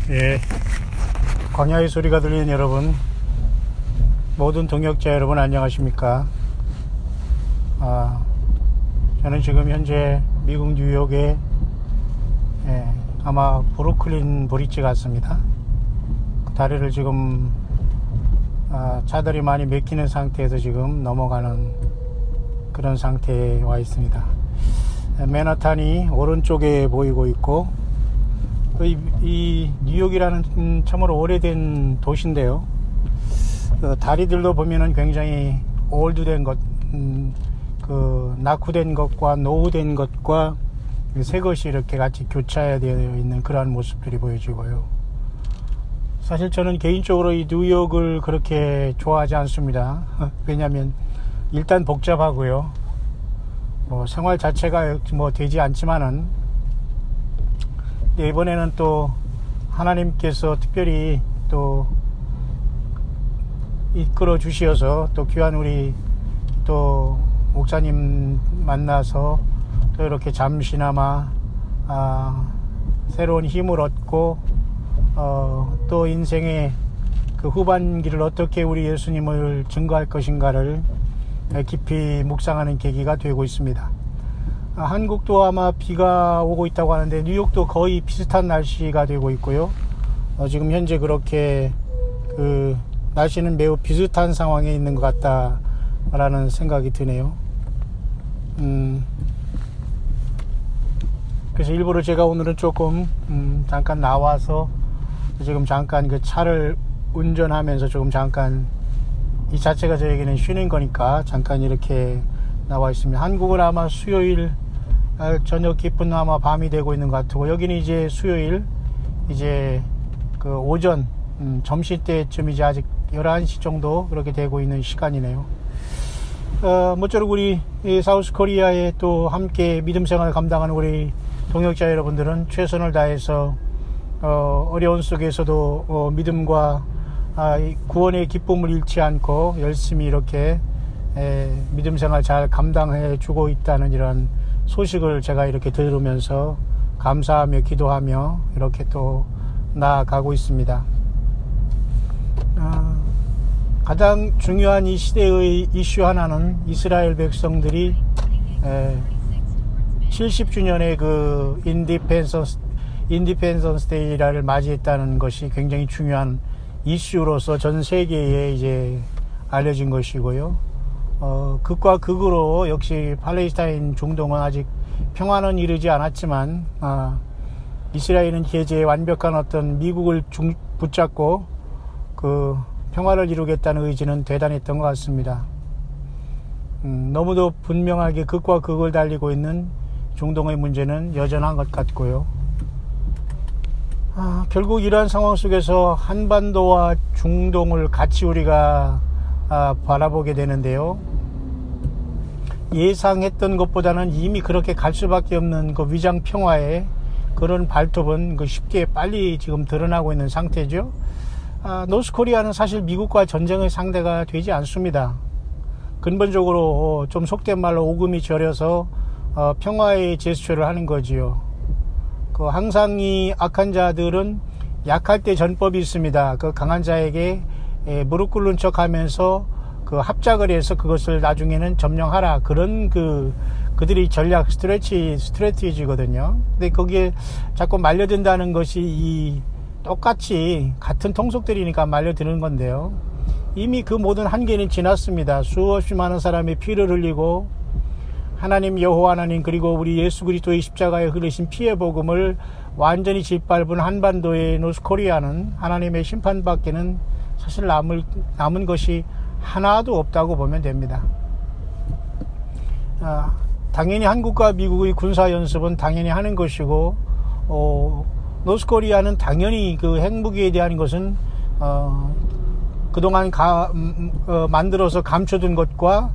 예, 광야의 소리가 들리는 여러분, 모든 동역자 여러분 안녕하십니까? 저는 지금 현재 미국 뉴욕에 아마 브루클린 브릿지 같습니다. 그 다리를 지금 차들이 많이 막히는 상태에서 지금 넘어가는 그런 상태에 와 있습니다. 맨하탄이 오른쪽에 보이고 있고, 이 뉴욕이라는 참으로 오래된 도시인데요. 다리들도 보면은 굉장히 올드된 것, 낙후된 것과 노후된 것과 새 것이 이렇게 같이 교차되어 있는 그러한 모습들이 보여지고요. 사실 저는 개인적으로 이 뉴욕을 그렇게 좋아하지 않습니다. 왜냐하면 일단 복잡하고요. 생활 자체가 되지 않지만은, 이번에는 또 하나님께서 특별히 또 이끌어 주시어서 또 귀한 우리 또 목사님 만나서 또 이렇게 잠시나마 새로운 힘을 얻고 또 인생의 그 후반기를 어떻게 우리 예수님을 증거할 것인가를 깊이 묵상하는 계기가 되고 있습니다. 한국도 아마 비가 오고 있다고 하는데 뉴욕도 거의 비슷한 날씨가 되고 있고요. 지금 현재 그렇게 날씨는 매우 비슷한 상황에 있는 것 같다라는 생각이 드네요. 그래서 일부러 제가 오늘은 조금 잠깐 나와서 지금 잠깐 그 차를 운전하면서 조금 잠깐, 이 자체가 저에게는 쉬는 거니까 잠깐 이렇게 나와 있습니다. 한국은 아마 수요일 저녁 깊은 아마 밤이 되고 있는 것 같고, 여기는 이제 수요일 이제 그 오전 점심때쯤 이제 아직 11시 정도 그렇게 되고 있는 시간이네요. 모쪼록 우리 사우스 코리아에 또 함께 믿음 생활을 감당하는 우리 동역자 여러분들은 최선을 다해서 어려운 속에서도 믿음과 구원의 기쁨을 잃지 않고 열심히 이렇게 믿음 생활 잘 감당해 주고 있다는 이런 소식을 제가 이렇게 들으면서 감사하며 기도하며 이렇게 또 나아가고 있습니다. 가장 중요한 이 시대의 이슈 하나는 이스라엘 백성들이 70주년의 그 인디펜던스 데이를 맞이했다는 것이 굉장히 중요한 이슈로서 전 세계에 이제 알려진 것이고요. 극과 극으로 역시 팔레스타인 중동은 아직 평화는 이르지 않았지만, 이스라엘은 현재 완벽한 어떤 미국을 붙잡고 그 평화를 이루겠다는 의지는 대단했던 것 같습니다. 너무도 분명하게 극과 극을 달리고 있는 중동의 문제는 여전한 것 같고요. 결국 이러한 상황 속에서 한반도와 중동을 같이 우리가 바라보게 되는데요. 예상했던 것보다는 이미 그렇게 갈 수밖에 없는 그 위장 평화의 그런 발톱은 쉽게 빨리 지금 드러나고 있는 상태죠. 노스코리아는 사실 미국과 전쟁의 상대가 되지 않습니다. 근본적으로 좀 속된 말로 오금이 저려서 평화의 제스처를 하는 거지요. 항상 이 악한 자들은 약할 때 전법이 있습니다. 그 강한 자에게 무릎 꿇는 척 하면서 합작을 해서 그것을 나중에는 점령하라, 그런 그들이 전략 스트래티지거든요. 근데 거기에 자꾸 말려든다는 것이 똑같이 같은 통속들이니까 말려드는 건데요. 이미 그 모든 한계는 지났습니다. 수없이 많은 사람이 피를 흘리고 하나님 여호와 하나님 그리고 우리 예수 그리스도의 십자가에 흘리신 피의 복음을 완전히 짓밟은 한반도의 노스코리아는 하나님의 심판밖에는 사실 남은 것이 하나도 없다고 보면 됩니다. 당연히 한국과 미국의 군사연습은 당연히 하는 것이고, 노스코리아는 당연히 그 핵무기에 대한 것은 그동안 만들어서 감춰둔 것과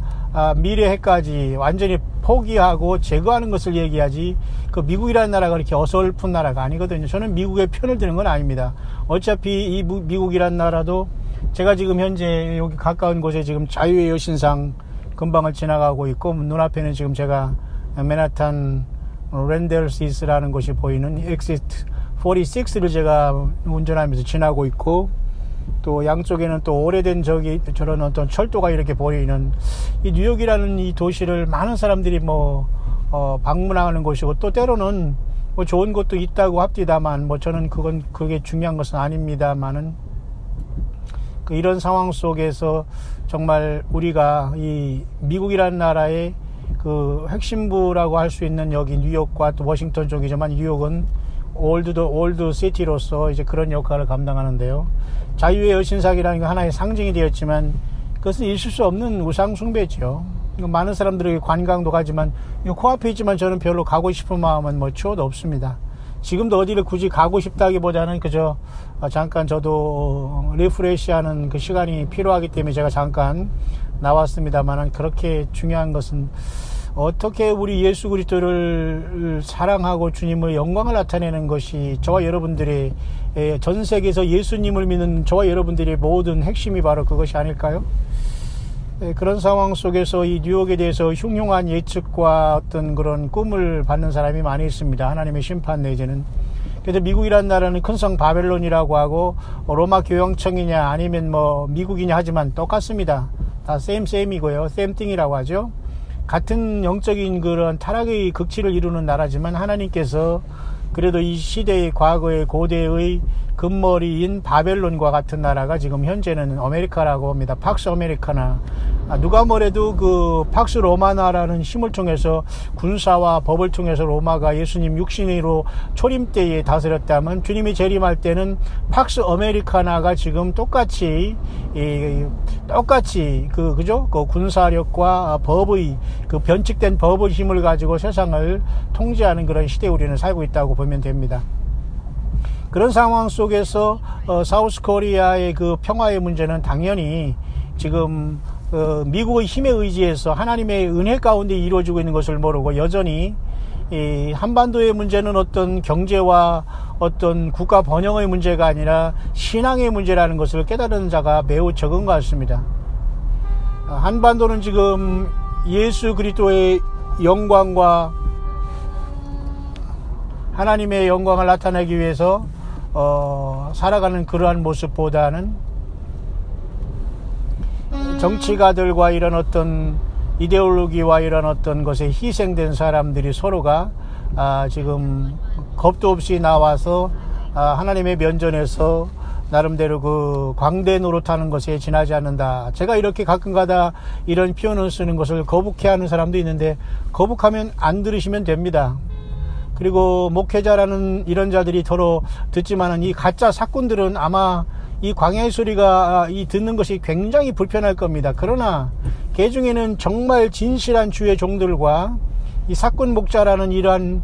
미래 핵까지 완전히 포기하고 제거하는 것을 얘기하지, 그 미국이라는 나라가 그렇게 어설픈 나라가 아니거든요. 저는 미국의 편을 드는 건 아닙니다. 어차피 이 미국이라는 나라도 제가 지금 현재 여기 가까운 곳에 지금 자유의 여신상 근방을 지나가고 있고, 눈앞에는 지금 제가 맨하탄 랜델시스라는 곳이 보이는 엑시트 46를 제가 운전하면서 지나고 있고, 또 양쪽에는 또 오래된 저런 어떤 철도가 이렇게 보이는 이 뉴욕이라는 이 도시를 많은 사람들이 방문하는 곳이고, 또 때로는 뭐 좋은 곳도 있다고 합디다만, 저는 그게 중요한 것은 아닙니다만은, 이런 상황 속에서 정말 우리가 이 미국이라는 나라의 그 핵심부라고 할 수 있는 여기 뉴욕과 또 워싱턴 쪽이지만, 뉴욕은 올드 시티로서 이제 그런 역할을 감당하는데요. 자유의 여신상이라는 게 하나의 상징이 되었지만, 그것은 있을 수 없는 우상 숭배죠. 많은 사람들에게 관광도 가지만, 코앞에 있지만 저는 별로 가고 싶은 마음은 추어도 없습니다. 지금도 어디를 굳이 가고 싶다기보다는 그저 잠깐 저도 리프레시하는 그 시간이 필요하기 때문에 제가 잠깐 나왔습니다만, 그렇게 중요한 것은 어떻게 우리 예수 그리스도를 사랑하고 주님의 영광을 나타내는 것이 저와 여러분들의, 전 세계에서 예수님을 믿는 저와 여러분들의 모든 핵심이 바로 그것이 아닐까요? 그런 상황 속에서 이 뉴욕에 대해서 흉흉한 예측과 어떤 그런 꿈을 받는 사람이 많이 있습니다. 하나님의 심판 내지는. 그래서 미국이라는 나라는 큰 성 바벨론이라고 하고, 로마 교황청이냐 아니면 미국이냐 하지만 똑같습니다. 다 셈이고요. 셈띵이라고 하죠. 같은 영적인 그런 타락의 극치를 이루는 나라지만, 하나님께서 그래도 이 시대의 과거의 고대의 금머리인 바벨론과 같은 나라가 지금 현재는 아메리카라고 합니다. 팍스 아메리카나. 누가 뭐래도 그 팍스 로마나라는 힘을 통해서, 군사와 법을 통해서 로마가 예수님 육신으로 초림 때에 다스렸다면, 주님이 재림할 때는 팍스 아메리카나가 지금 똑같이 그죠? 그 군사력과 법의 그 변칙된 법의 힘을 가지고 세상을 통제하는 그런 시대에 우리는 살고 있다고 보면 됩니다. 그런 상황 속에서 사우스 코리아의 그 평화의 문제는 당연히 지금 미국의 힘에 의지해서 하나님의 은혜 가운데 이루어지고 있는 것을 모르고, 여전히 이 한반도의 문제는 어떤 경제와 어떤 국가 번영의 문제가 아니라 신앙의 문제라는 것을 깨달은 자가 매우 적은 것 같습니다. 한반도는 지금 예수 그리스도의 영광과 하나님의 영광을 나타내기 위해서 살아가는 그러한 모습보다는 정치가들과 이런 어떤 이데올로기와 이런 어떤 것에 희생된 사람들이 서로가 지금 겁도 없이 나와서 하나님의 면전에서 나름대로 그 광대 노릇하는 것에 지나지 않는다. 제가 이렇게 가끔가다 이런 표현을 쓰는 것을 거북해하는 사람도 있는데, 거북하면 안 들으시면 됩니다. 그리고 목회자라는 이런 자들이 더러 듣지만은, 이 가짜 사꾼들은 아마 이 광야의 소리가 듣는 것이 굉장히 불편할 겁니다. 그러나 그 중에는 정말 진실한 주의 종들과 이 사꾼 목자라는 이러한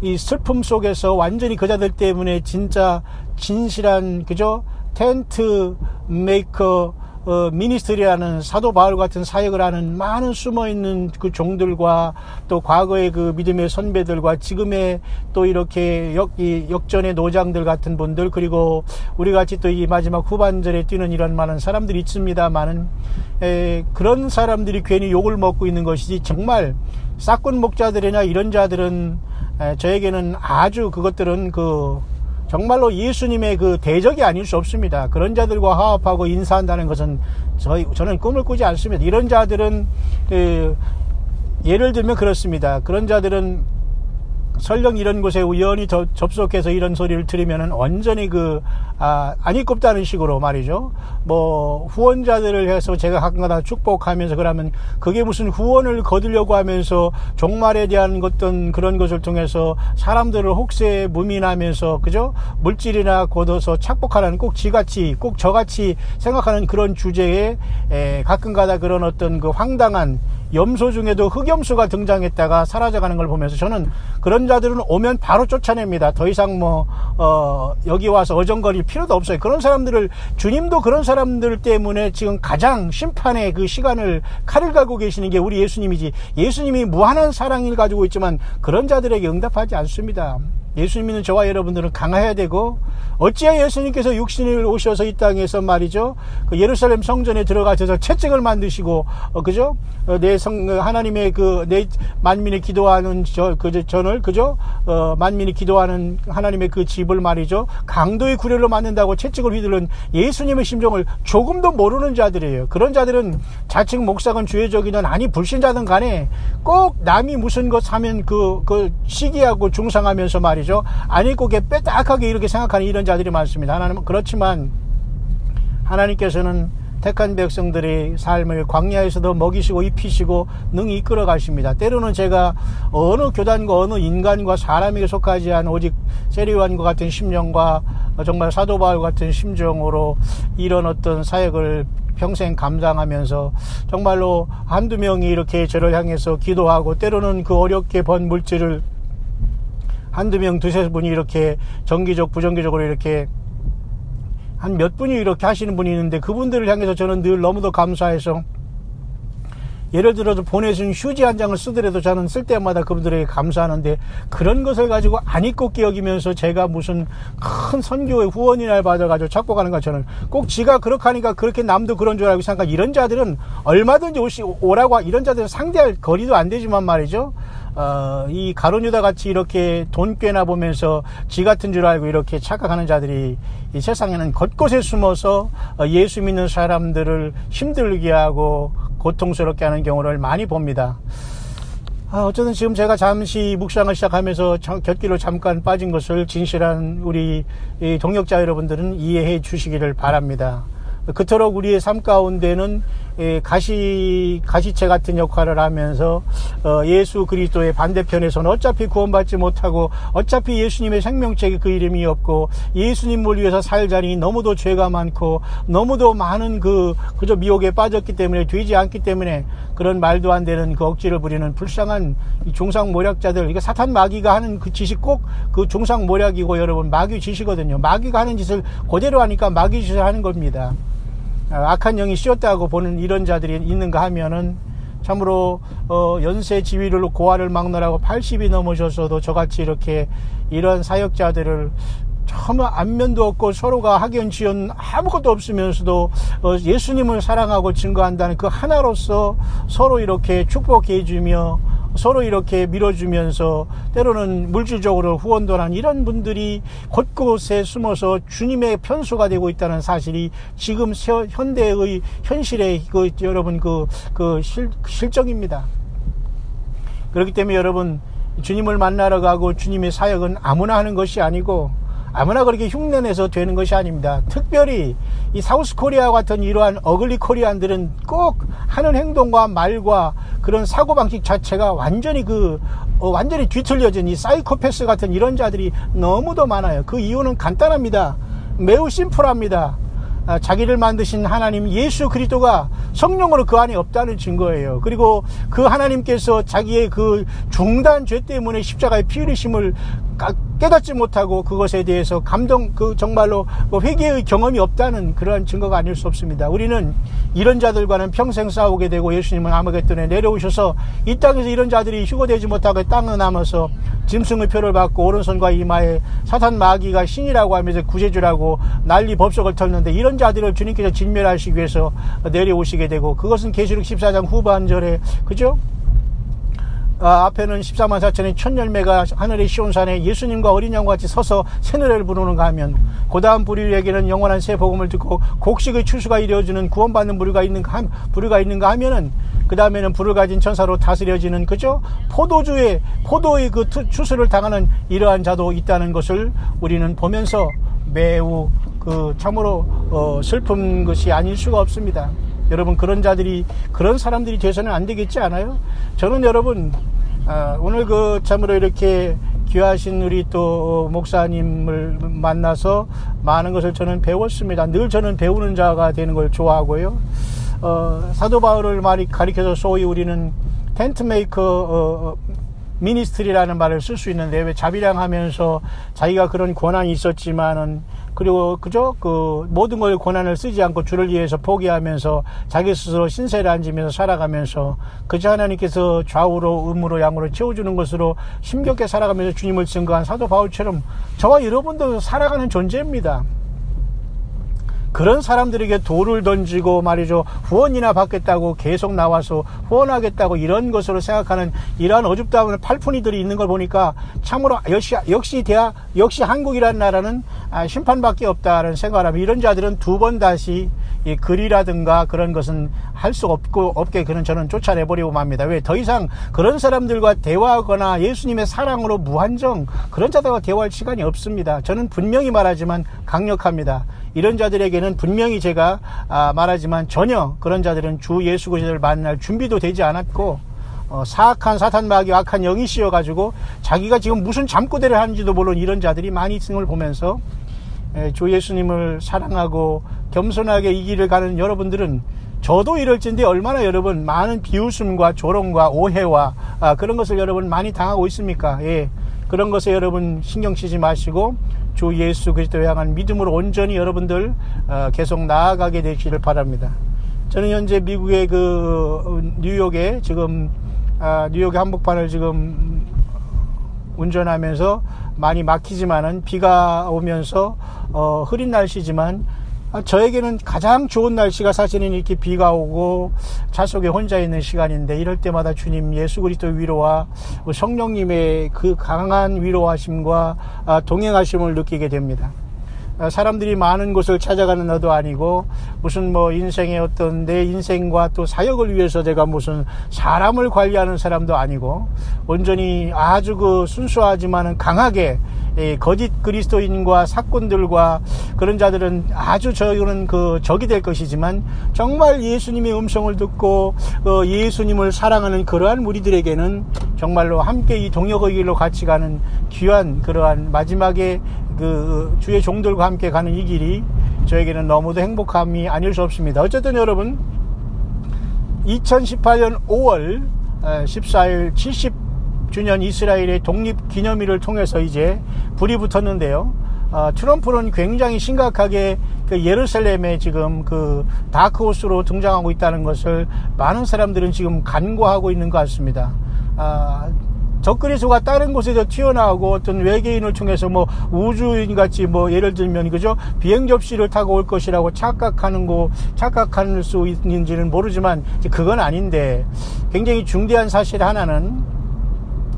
이 슬픔 속에서 완전히 그 자들 때문에 진짜 진실한 그죠? 텐트 메이커 미니스트리라는 사도 바울 같은 사역을 하는 많은 숨어있는 그 종들과, 또 과거의 그 믿음의 선배들과 지금의 또 이렇게 역전의 노장들 같은 분들, 그리고 우리 같이 또 이 마지막 후반절에 뛰는 이런 많은 사람들이 있습니다만은, 그런 사람들이 괜히 욕을 먹고 있는 것이지, 정말 사꾼 목자들이나 이런 자들은 저에게는 아주 그것들은 정말로 예수님의 그 대적이 아닐 수 없습니다. 그런 자들과 화합하고 인사한다는 것은 저는 꿈을 꾸지 않습니다. 이런 자들은 예를 들면 그렇습니다. 그런 자들은 설령 이런 곳에 우연히 접속해서 이런 소리를 들으면은 완전히 아니 꼽다는 식으로 말이죠. 후원자들을 해서 제가 가끔가다 축복하면서, 그러면 그게 무슨 후원을 거두려고 하면서 종말에 대한 그런 것을 통해서 사람들을 혹세 무민하면서, 그죠? 물질이나 거둬서 착복하라는, 꼭 지같이, 꼭 저같이 생각하는 그런 주제에 가끔가다 그런 어떤 그 황당한 염소 중에도 흑염소가 등장했다가 사라져가는 걸 보면서, 저는 그런 자들은 오면 바로 쫓아냅니다. 더 이상 여기 와서 어정거릴 필요도 없어요. 그런 사람들을, 주님도 그런 사람들 때문에 지금 가장 심판의 그 시간을 칼을 갈고 계시는 게 우리 예수님이지, 예수님이 무한한 사랑을 가지고 있지만 그런 자들에게 응답하지 않습니다. 예수님 믿는 저와 여러분들은 강해야 되고, 어찌하여 예수님께서 육신을 오셔서 이 땅에서 말이죠, 그 예루살렘 성전에 들어가셔서 채찍을 만드시고, 그죠? 하나님의 내 만민이 기도하는 전을, 그죠? 만민이 기도하는 하나님의 그 집을 말이죠, 강도의 구렬로 만든다고 채찍을 휘두른 예수님의 심정을 조금도 모르는 자들이에요. 그런 자들은 자칭 목사건 주의적이든 아니 불신자든 간에 꼭 남이 무슨 것 하면 그 시기하고 중상하면서 말이죠, 아니 꼭게 빼딱하게 이렇게 생각하는 이런 자들이 많습니다. 그렇지만 하나님께서는 택한 백성들의 삶을 광야에서도 먹이시고 입히시고 능히 이끌어 가십니다. 때로는 제가 어느 교단과 어느 인간과 사람에게 속하지 않은 오직 세리요한과 같은 심령과 정말 사도 바울 같은 심정으로 이런 어떤 사역을 평생 감당하면서 정말로 한두 명이 이렇게 저를 향해서 기도하고, 때로는 그 어렵게 번 물질을 한두 명, 두세 분이 이렇게 정기적, 부정기적으로 이렇게 한 몇 분이 이렇게 하시는 분이 있는데, 그분들을 향해서 저는 늘 너무도 감사해서, 예를 들어서 보내준 휴지 한 장을 쓰더라도 저는 쓸 때마다 그분들에게 감사하는데, 그런 것을 가지고 안 잊고 끼어기면서 제가 무슨 큰 선교의 후원이나 받아가지고 찾고 가는가, 저는 꼭 지가 그렇게 하니까 그렇게 남도 그런 줄 알고 생각하고, 이런 자들은 얼마든지 오라고, 이런 자들은 상대할 거리도 안 되지만 말이죠, 이 가룟유다 같이 이렇게 돈 꿰나 보면서 지 같은 줄 알고 이렇게 착각하는 자들이 이 세상에는 곳곳에 숨어서 예수 믿는 사람들을 힘들게 하고 고통스럽게 하는 경우를 많이 봅니다. 어쨌든 지금 제가 잠시 묵상을 시작하면서 곁길로 잠깐 빠진 것을 진실한 우리 동역자 여러분들은 이해해 주시기를 바랍니다. 그토록 우리의 삶 가운데는 가시채 같은 역할을 하면서 예수 그리스도의 반대편에서는 어차피 구원받지 못하고, 어차피 예수님의 생명책에 그 이름이 없고, 예수님을 위해서 살자니 너무도 죄가 많고 너무도 많은 그저 미혹에 빠졌기 때문에, 되지 않기 때문에 그런 말도 안 되는 그 억지를 부리는 불쌍한 이 중상모략자들, 이게 사탄 마귀가 하는 그 짓이 꼭 그 중상모략이고, 여러분, 마귀 짓이거든요. 마귀가 하는 짓을 그대로 하니까 마귀 짓을 하는 겁니다. 악한 영이 씌었다고 보는 이런 자들이 있는가 하면은 참으로 연세 지위를 고아를 막론하고 80이 넘으셔서도 저같이 이렇게 이런 사역자들을 전혀 안면도 없고 서로가 학연 지연 아무것도 없으면서도 예수님을 사랑하고 증거한다는 그 하나로서 서로 이렇게 축복해 주며 서로 이렇게 밀어주면서 때로는 물질적으로 후원도 하는 이런 분들이 곳곳에 숨어서 주님의 편수가 되고 있다는 사실이 지금 현대의 현실의 여러분 실정입니다. 그렇기 때문에 여러분, 주님을 만나러 가고 주님의 사역은 아무나 하는 것이 아니고, 아무나 그렇게 흉내내서 되는 것이 아닙니다. 특별히 이 사우스 코리아 같은 이러한 어글리 코리안들은 꼭 하는 행동과 말과 그런 사고방식 자체가 완전히 완전히 뒤틀려진 이 사이코패스 같은 이런 자들이 너무도 많아요. 그 이유는 간단합니다. 매우 심플합니다. 자기를 만드신 하나님 예수 그리스도가 성령으로 그 안에 없다는 증거예요. 그리고 그 하나님께서 자기의 그 중단 죄 때문에 십자가의 피 흘리심을 깨닫지 못하고 그것에 대해서 정말로 회개의 경험이 없다는 그러한 증거가 아닐 수 없습니다. 우리는 이런 자들과는 평생 싸우게 되고, 예수님은 아마겟돈에 내려오셔서 이 땅에서 이런 자들이 휴거되지 못하고 땅에 남아서 짐승의 표를 받고 오른손과 이마에 사탄 마귀가 신이라고 하면서 구세주라고 난리 법석을 털는데, 이런 자들을 주님께서 진멸하시기 위해서 내려오시게 되고, 그것은 계시록 14장 후반절에, 그죠? 앞에는 14만 4천의 첫 열매가 하늘의 시온산에 예수님과 어린 양과 같이 서서 새 노래를 부르는가 하면, 그 다음 부류에게는 영원한 새 복음을 듣고 곡식의 추수가 이루어지는 구원받는 부류가 있는가 하면은, 그 다음에는 불을 가진 천사로 다스려지는, 그죠? 포도의 그 추수를 당하는 이러한 자도 있다는 것을 우리는 보면서 매우 참으로 슬픈 것이 아닐 수가 없습니다. 여러분, 그런 사람들이 돼서는 안 되겠지 않아요? 저는 여러분, 오늘 참으로 이렇게 귀하신 우리 또 목사님을 만나서 많은 것을 저는 배웠습니다. 늘 저는 배우는 자가 되는 걸 좋아하고요. 사도 바울을 가리켜서 소위 우리는 텐트 메이커 미니스트리라는 말을 쓸 수 있는데, 왜 자비량하면서 자기가 그런 권한이 있었지만은, 그리고 그저 그 모든 걸 권한을 쓰지 않고 주를 위해서 포기하면서 자기 스스로 신세를 앉으면서 살아가면서 그저 하나님께서 좌우로 음으로 양으로 채워주는 것으로 힘겹게 살아가면서 주님을 증거한 사도 바울처럼 저와 여러분도 살아가는 존재입니다. 그런 사람들에게 돌을 던지고 말이죠, 후원이나 받겠다고 계속 나와서 후원하겠다고 이런 것으로 생각하는 이러한 어줍다운 팔푼이들이 있는 걸 보니까 참으로 역시 한국이라는 나라는 심판밖에 없다는 생각을 하면, 이런 자들은 두 번 다시 이 글이라든가 그런 것은 할 수 없게 그는 저는 쫓아내버리고 맙니다. 왜? 더 이상 그런 사람들과 대화하거나 예수님의 사랑으로 무한정 그런 자들과 대화할 시간이 없습니다. 저는 분명히 말하지만 강력합니다. 이런 자들에게는 분명히 제가 말하지만 전혀 그런 자들은 주 예수 그리스도를 만날 준비도 되지 않았고, 사악한 사탄 마귀 악한 영이 씌워가지고 자기가 지금 무슨 잠꼬대를 하는지도 모르는 이런 자들이 많이 있는 걸 보면서 주 예수님을 사랑하고 겸손하게 이 길을 가는 여러분들은, 저도 이럴진데 얼마나 여러분 많은 비웃음과 조롱과 오해와 그런 것을 여러분 많이 당하고 있습니까? 예, 그런 것에 여러분 신경 쓰지 마시고 주 예수 그리스도를 향한 믿음으로 온전히 여러분들 계속 나아가게 되시길 바랍니다. 저는 현재 미국의 그 뉴욕에 지금 뉴욕의 한복판을 지금 운전하면서 많이 막히지만은 비가 오면서 흐린 날씨지만 저에게는 가장 좋은 날씨가 사실은 이렇게 비가 오고 차 속에 혼자 있는 시간인데, 이럴 때마다 주님 예수 그리스도의 위로와 성령님의 그 강한 위로하심과 동행하심을 느끼게 됩니다. 사람들이 많은 곳을 찾아가는 나도 아니고, 무슨 뭐 인생의 어떤 내 인생과 또 사역을 위해서 제가 무슨 사람을 관리하는 사람도 아니고, 온전히 아주 그 순수하지만은 강하게 거짓 그리스도인과 사꾼들과 그런 자들은 아주 저희는 그 적이 될 것이지만, 정말 예수님의 음성을 듣고 예수님을 사랑하는 그러한 무리들에게는 정말로 함께 이 동역의 길로 같이 가는 귀한 그러한 마지막에 그 주의 종들과 함께 가는 이 길이 저에게는 너무도 행복함이 아닐 수 없습니다. 어쨌든 여러분, 2018년 5월 14일 70주년 이스라엘의 독립기념일을 통해서 이제 불이 붙었는데요. 트럼프는 굉장히 심각하게 그 예루살렘에 지금 그 다크호스로 등장하고 있다는 것을 많은 사람들은 지금 간과하고 있는 것 같습니다. 적그리스도가 다른 곳에서 튀어나오고 어떤 외계인을 통해서 뭐 우주인 같이 뭐 예를 들면 그죠, 비행 접시를 타고 올 것이라고 착각할 수 있는지는 모르지만 그건 아닌데, 굉장히 중대한 사실 하나는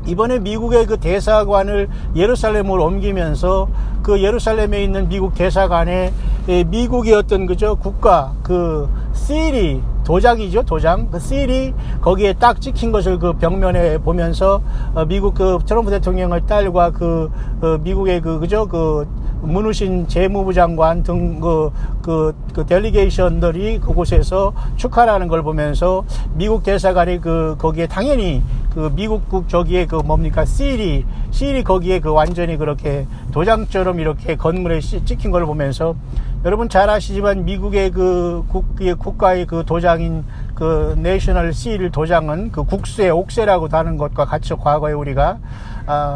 이번에 미국의 그 대사관을 예루살렘으로 옮기면서 그 예루살렘에 있는 미국 대사관에 미국의 어떤 그죠 국가 그 실이 도장이죠, 도장. 그 실이 거기에 딱 찍힌 것을 그 벽면에 보면서 미국 그 트럼프 대통령의 딸과 그 미국의 그죠 그 문우신 재무부 장관 등 그 델리게이션들이 그곳에서 축하라는 걸 보면서 미국 대사관이 거기에 당연히 그 미국국 저기에 그 뭡니까 실이 거기에 그 완전히 그렇게 도장처럼 이렇게 건물에 찍힌 걸 보면서, 여러분 잘 아시지만 미국의 그 국가의 그 도장인 그 내셔널 실 도장은 그 국세, 옥세라고 하는 것과 같이 과거에 우리가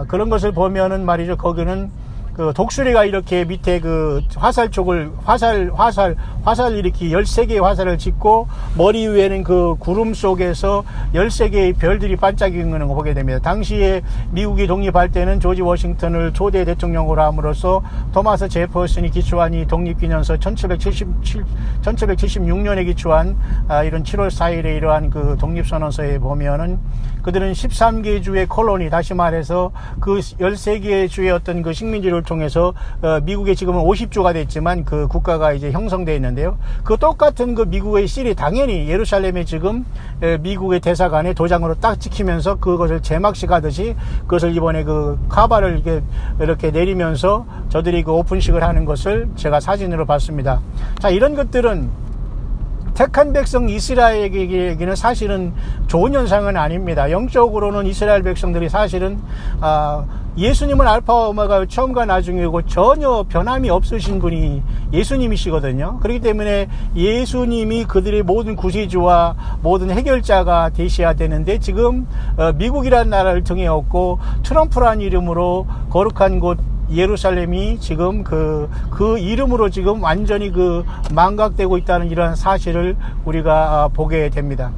그런 것을 보면은 말이죠, 거기는 그 독수리가 이렇게 밑에 그 화살 이렇게 13개의 화살을 짓고 머리 위에는 그 구름 속에서 13개의 별들이 반짝이는 거 보게 됩니다. 당시에 미국이 독립할 때는 조지 워싱턴을 초대 대통령으로 함으로써 토마스 제퍼슨이 기초한 이 독립기념서 1776년에 기초한 이런 7월 4일에 이러한 그 독립선언서에 보면은 그들은 13개 주의 콜로니, 다시 말해서 그 13개의 주의 어떤 그 식민지를 통해서 미국에 지금은 50주가 됐지만 그 국가가 이제 형성되어 있는데요. 그 똑같은 그 미국의 실이 당연히 예루살렘에 지금 미국의 대사관에 도장으로 딱 찍히면서 그것을 제막식 하듯이 그것을 이번에 그 카바를 이렇게 내리면서 저들이 그 오픈식을 하는 것을 제가 사진으로 봤습니다. 자, 이런 것들은 택한 백성 이스라엘에게는 사실은 좋은 현상은 아닙니다. 영적으로는 이스라엘 백성들이 사실은 예수님은 알파와 오메가 처음과 나중이고 전혀 변함이 없으신 분이 예수님이시거든요. 그렇기 때문에 예수님이 그들의 모든 구세주와 모든 해결자가 되셔야 되는데 지금 미국이라는 나라를 등에 업고 트럼프라는 이름으로 거룩한 곳 예루살렘이 지금 그 이름으로 지금 완전히 망각되고 있다는 이러한 사실을 우리가 보게 됩니다.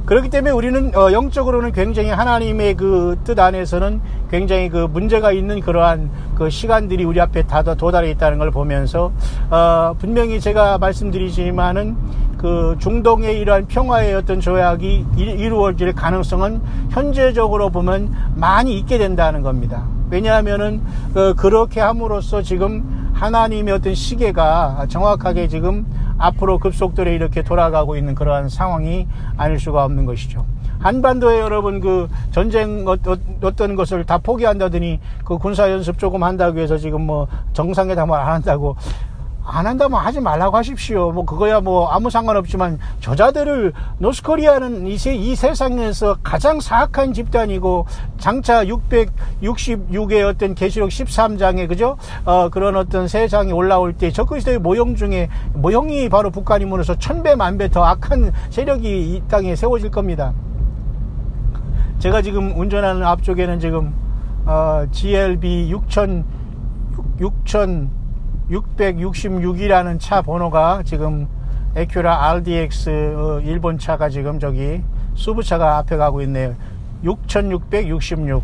그렇기 때문에 우리는 영적으로는 굉장히 하나님의 그 뜻 안에서는 굉장히 문제가 있는 그러한 시간들이 우리 앞에 다 도달해 있다는 걸 보면서 분명히 제가 말씀드리지만은 중동의 이러한 평화의 어떤 조약이 이루어질 가능성은 현재적으로 보면 많이 있게 된다는 겁니다. 왜냐하면은 그렇게 함으로써 지금 하나님의 어떤 시계가 정확하게 지금 앞으로 급속도로 이렇게 돌아가고 있는 그러한 상황이 아닐 수가 없는 것이죠. 한반도에 여러분 전쟁 어떤 것을 다 포기한다더니 군사연습 조금 한다고 해서 지금 정상회담을 안 한다면 하지 말라고 하십시오. 그거야 아무 상관없지만 저자들을 노스코리아는 이 세상에서 가장 사악한 집단이고 장차 666의 어떤 계시록 13장에 그죠? 그런 어떤 세상이 올라올 때 적그리스도의 모형 중에 모형이 바로 북한임으로써 1000배 만배 더 악한 세력이 이 땅에 세워질 겁니다. 제가 지금 운전하는 앞쪽에는 지금 GLB 6666이라는 차 번호가 지금 에큐라 RDX 일본 차가 지금 저기 수부차가 앞에 가고 있네요. 6666.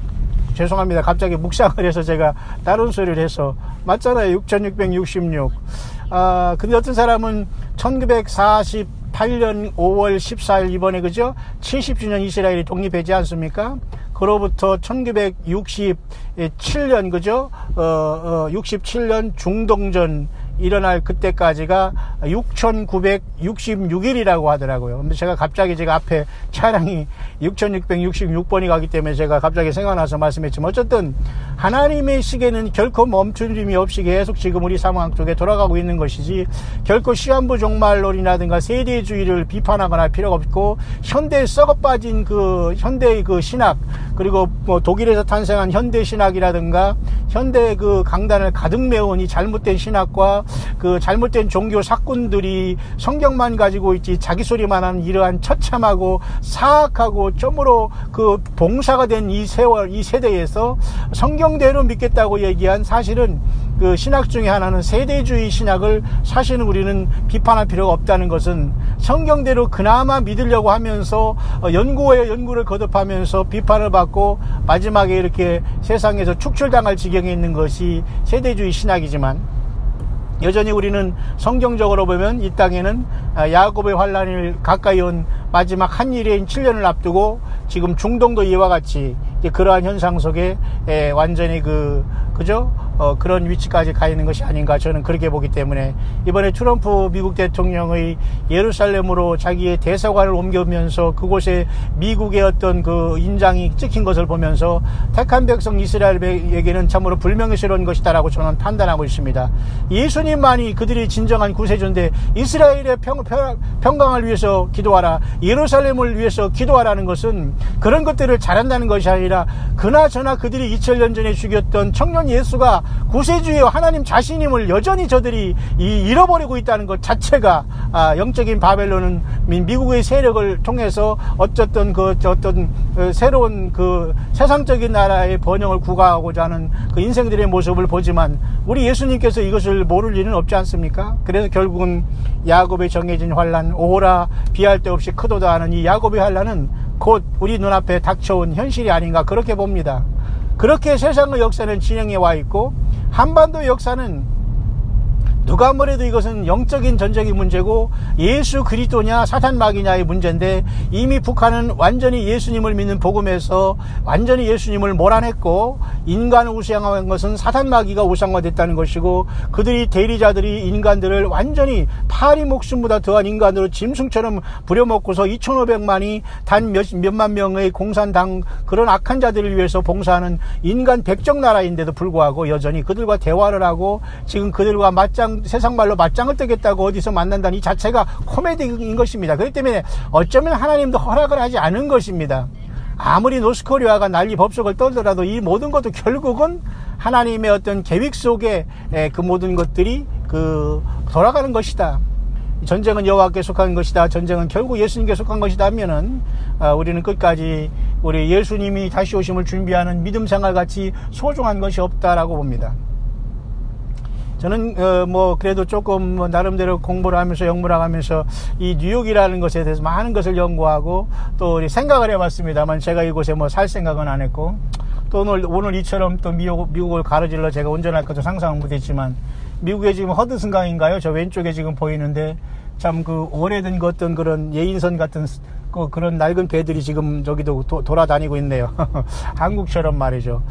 죄송합니다. 갑자기 묵상을 해서 제가 다른 소리를 해서 맞잖아요. 6666. 근데 어떤 사람은 1948년 5월 14일 이번에 그죠? 70주년 이스라엘이 독립하지 않습니까? 그로부터 1967년 그죠? 67년 중동전 일어날 그때까지가 6,966일이라고 하더라고요. 근데 제가 앞에 차량이 6,666번이 가기 때문에 제가 갑자기 생각나서 말씀했지만 어쨌든 하나님의 시계는 결코 멈춤이 없이 계속 지금 우리 상황 쪽에 돌아가고 있는 것이지 결코 시한부 종말론이라든가 세대주의를 비판하거나 할 필요가 없고 현대에 썩어빠진 현대의 신학 그리고 독일에서 탄생한 현대 신학이라든가 현대 강단을 가득 메운 이 잘못된 신학과 잘못된 종교 사꾼들이 성경만 가지고 있지 자기 소리만 하는 이러한 처참하고 사악하고 점으로 봉사가 된 이 세대에서 성경대로 믿겠다고 얘기한 사실은 신학 중에 하나는 세대주의 신학을 사실은 우리는 비판할 필요가 없다는 것은 성경대로 그나마 믿으려고 하면서 연구를 거듭하면서 비판을 받고 마지막에 이렇게 세상에서 축출당할 지경에 있는 것이 세대주의 신학이지만 여전히 우리는 성경적으로 보면 이 땅에는 야곱의 환란을 가까이 온 마지막 한 일인 7년을 앞두고 지금 중동도 이와 같이 그러한 현상 속에 완전히 그죠? 그런 위치까지 가 있는 것이 아닌가 저는 그렇게 보기 때문에 이번에 트럼프 미국 대통령의 예루살렘으로 자기의 대사관을 옮기면서 그곳에 미국의 어떤 인장이 찍힌 것을 보면서 택한 백성 이스라엘에게는 참으로 불명예스러운 것이다라고 저는 판단하고 있습니다. 예수님만이 그들이 진정한 구세주인데 이스라엘의 평강을 위해서 기도하라, 예루살렘을 위해서 기도하라는 것은 그런 것들을 잘한다는 것이 아니라 그나저나 그들이 2000년 전에 죽였던 청년 예수가 구세주의 하나님 자신임을 여전히 저들이 잃어버리고 있다는 것 자체가 영적인 바벨론은 미국의 세력을 통해서 어쨌든 새로운 세상적인 나라의 번영을 구가하고자 하는 인생들의 모습을 보지만 우리 예수님께서 이것을 모를 일은 없지 않습니까? 그래서 결국은 야곱의 정해진 환란 오호라 비할 데 없이 크도다 하는 이 야곱의 환란은 곧 우리 눈앞에 닥쳐온 현실이 아닌가 그렇게 봅니다. 그렇게 세상의 역사는 진행해 와 있고 한반도 역사는 누가 뭐래도 이것은 영적인 전쟁의 문제고 예수 그리스도냐 사탄 마귀냐의 문제인데 이미 북한은 완전히 예수님을 믿는 복음에서 완전히 예수님을 몰아냈고 인간을 우상화한 것은 사탄 마귀가 우상화됐다는 것이고 그들이 대리자들이 인간들을 완전히 파리 목숨보다 더한 인간으로 짐승처럼 부려먹고서 2500만이 단 몇만 명의 공산당 그런 악한 자들을 위해서 봉사하는 인간 백정 나라인데도 불구하고 여전히 그들과 대화를 하고 지금 그들과 맞장구 세상 말로 맞짱을 뜨겠다고 어디서 만난다는 이 자체가 코미디인 것입니다. 그렇기 때문에 어쩌면 하나님도 허락을 하지 않은 것입니다. 아무리 노스코리아가 난리 법석을 떨더라도 이 모든 것도 결국은 하나님의 어떤 계획 속에 그 모든 것들이 돌아가는 것이다. 전쟁은 여호와께 속한 것이다. 전쟁은 결국 예수님께 속한 것이다 하면은 우리는 끝까지 우리 예수님이 다시 오심을 준비하는 믿음 생활 같이 소중한 것이 없다라고 봅니다. 저는 그래도 조금 나름대로 공부를 하면서 연구를 하면서 이 뉴욕이라는 것에 대해서 많은 것을 연구하고 또 우리 생각을 해봤습니다만 제가 이곳에 살 생각은 안 했고 또 오늘 이처럼 또 미국을 가로질러 제가 운전할 것도 상상은 못했지만 미국에 지금 허드슨강인가요? 저 왼쪽에 지금 보이는데 참 오래된 어떤 그런 예인선 같은 그런 낡은 배들이 지금 저기도 돌아다니고 있네요. 한국처럼 말이죠.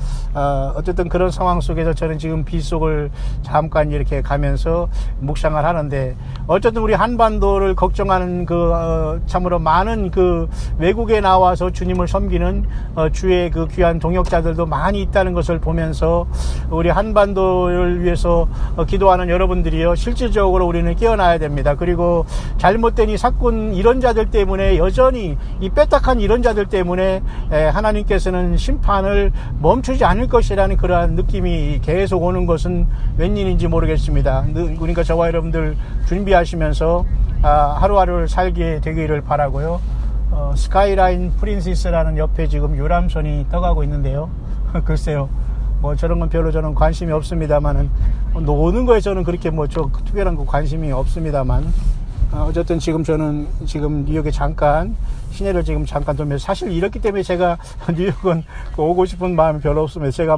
어쨌든 그런 상황 속에서 저는 지금 비 속을 잠깐 이렇게 가면서 묵상을 하는데 어쨌든 우리 한반도를 걱정하는 참으로 많은 외국에 나와서 주님을 섬기는 주의 귀한 동역자들도 많이 있다는 것을 보면서 우리 한반도를 위해서 기도하는 여러분들이요 실질적으로 우리는 깨어나야 됩니다. 그리고 잘못된 이 사건 이런 자들 때문에 여전히 이 빼딱한 이런 자들 때문에 하나님께서는 심판을 멈추지 않을 것이라는 그러한 느낌이 계속 오는 것은 웬일인지 모르겠습니다. 그러니까 저와 여러분들 준비하시면서 하루하루를 살게 되기를 바라고요. 스카이라인 프린시스라는 옆에 지금 유람선이 떠가고 있는데요. 글쎄요. 저런 건 별로 저는 관심이 없습니다만은 노는 거에 저는 그렇게 특별한 관심이 없습니다만 어쨌든 저는 뉴욕에 잠깐 시내를 잠깐 돌면서 사실 이렇기 때문에 제가 뉴욕은 오고 싶은 마음이 별로 없습니다. 제가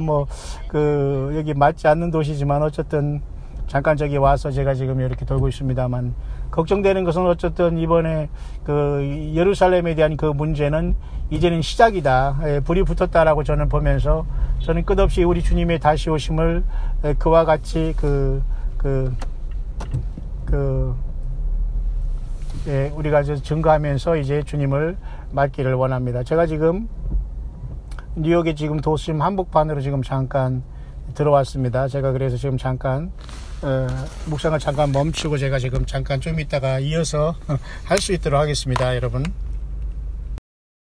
여기 맞지 않는 도시지만 어쨌든 잠깐 저기 와서 제가 지금 이렇게 돌고 있습니다만 걱정되는 것은 어쨌든 이번에 예루살렘에 대한 문제는 이제는 시작이다. 불이 붙었다라고 저는 보면서 저는 끝없이 우리 주님의 다시 오심을 그와 같이 우리가 증거하면서 이제 주님을 맞기를 원합니다. 제가 지금 뉴욕의 지금 도심 한복판으로 지금 잠깐 들어왔습니다. 제가 그래서 지금 잠깐 묵상을 잠깐 멈추고 제가 지금 잠깐 좀 있다가 이어서 할 수 있도록 하겠습니다, 여러분.